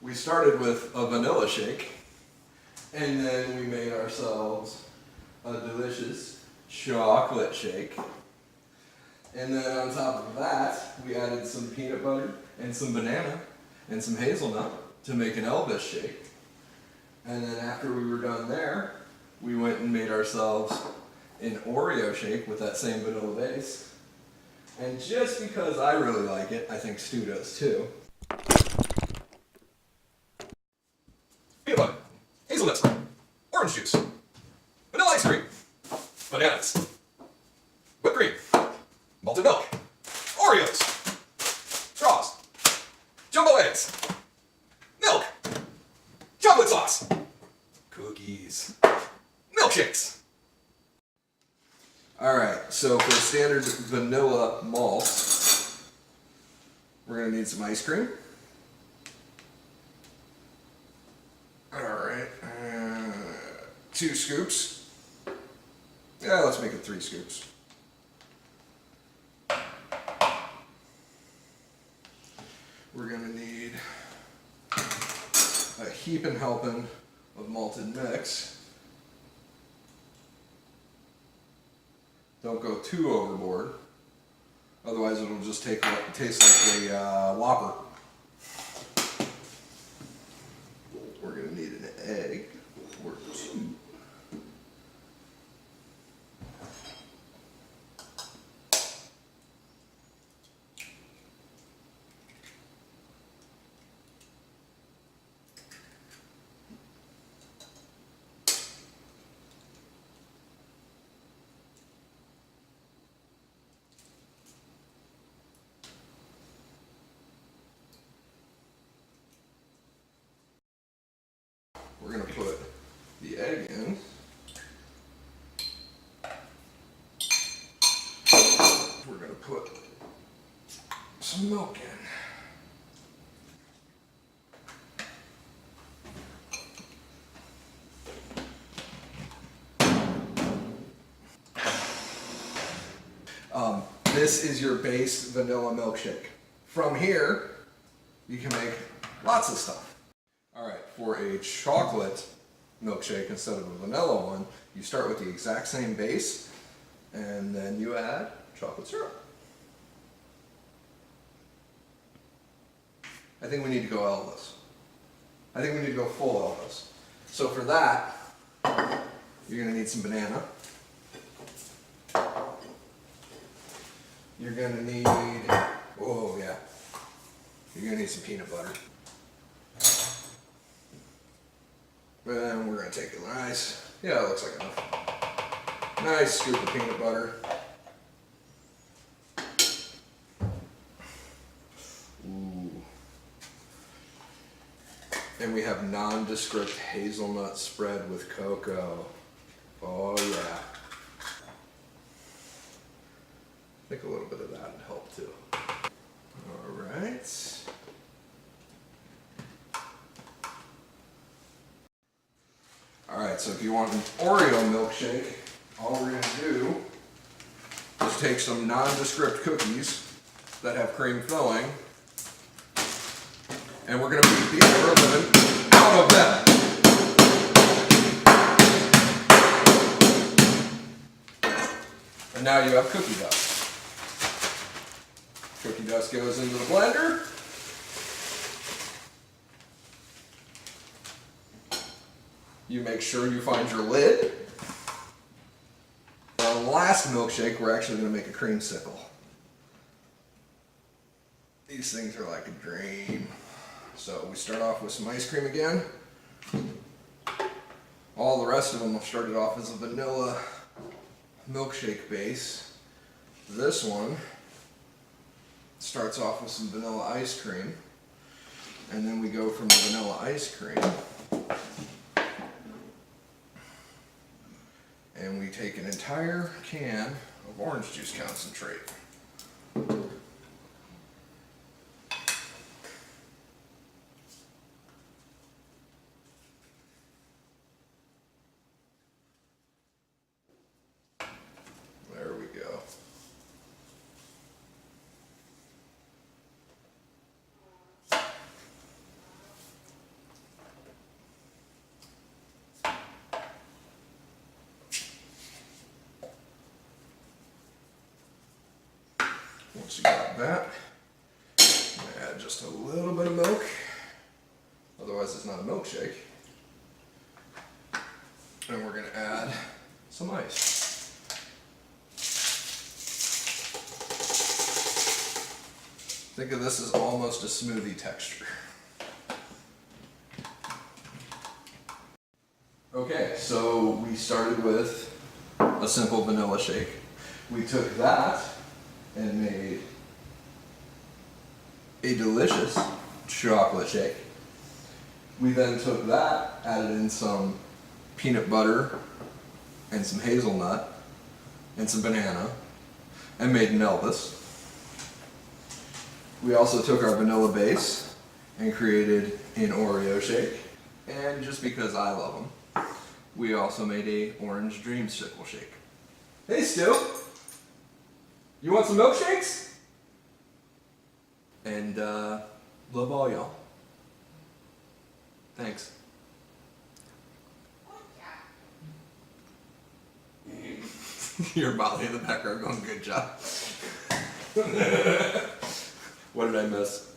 We started with a vanilla shake, and then we made ourselves a delicious chocolate shake. And then on top of that, we added some peanut butter and some banana and some hazelnut to make an Elvis shake. And then after we were done there, we went and made ourselves an Oreo shake with that same vanilla base. And just because I really like it, I think Stu does too. Peanut butter, hazelnut spread, orange juice, vanilla ice cream, bananas, whipped cream, malted milk, Oreos, straws, jumbo eggs, milk, chocolate sauce, cookies, milkshakes. Alright, so for standard vanilla malt, we're going to need some ice cream. Alright, 2 scoops. Yeah, let's make it 3 scoops. We're going to need a heaping helping of malted mix. Don't go too overboard, otherwise it'll just taste like a Whopper. We're going to need an egg or 2. We're going to put the egg in. We're going to put some milk in. This is your base vanilla milkshake. From here, you can make lots of stuff. Alright, for a chocolate milkshake instead of a vanilla one, you start with the exact same base, and then you add chocolate syrup. I think we need to go Elvis. I think we need to go full Elvis. So for that, you're going to need some banana. You're going to need, oh yeah, you're going to need some peanut butter. And we're going to take a nice, yeah, it looks like enough. Nice scoop of peanut butter. Ooh. And we have nondescript hazelnut spread with cocoa. Oh yeah. I think a little bit of that would help too. Alright. Alright, so if you want an Oreo milkshake, all we're going to do is take some nondescript cookies that have cream filling, and we're going to beat the air living out of them. And now you have cookie dust. Cookie dust goes into the blender. You make sure you find your lid. For our last milkshake, we're actually going to make a creamsicle. These things are like a dream. So we start off with some ice cream again. All the rest of them started off as a vanilla milkshake base. This one starts off with some vanilla ice cream. And then we go from the vanilla ice cream and we take an entire can of orange juice concentrate. There we go. Once you got that, add just a little bit of milk. Otherwise it's not a milkshake. And we're going to add some ice. Think of this as almost a smoothie texture. Okay, so we started with a simple vanilla shake. We took that and made a delicious chocolate shake. We then took that, added in some peanut butter and some hazelnut and some banana and made an Elvis. We also took our vanilla base and created an Oreo shake. And just because I love them, we also made a orange dreamsicle shake. Hey Stu, you want some milkshakes? And love all y'all. Thanks. Your Molly in the background going, good job. What did I miss?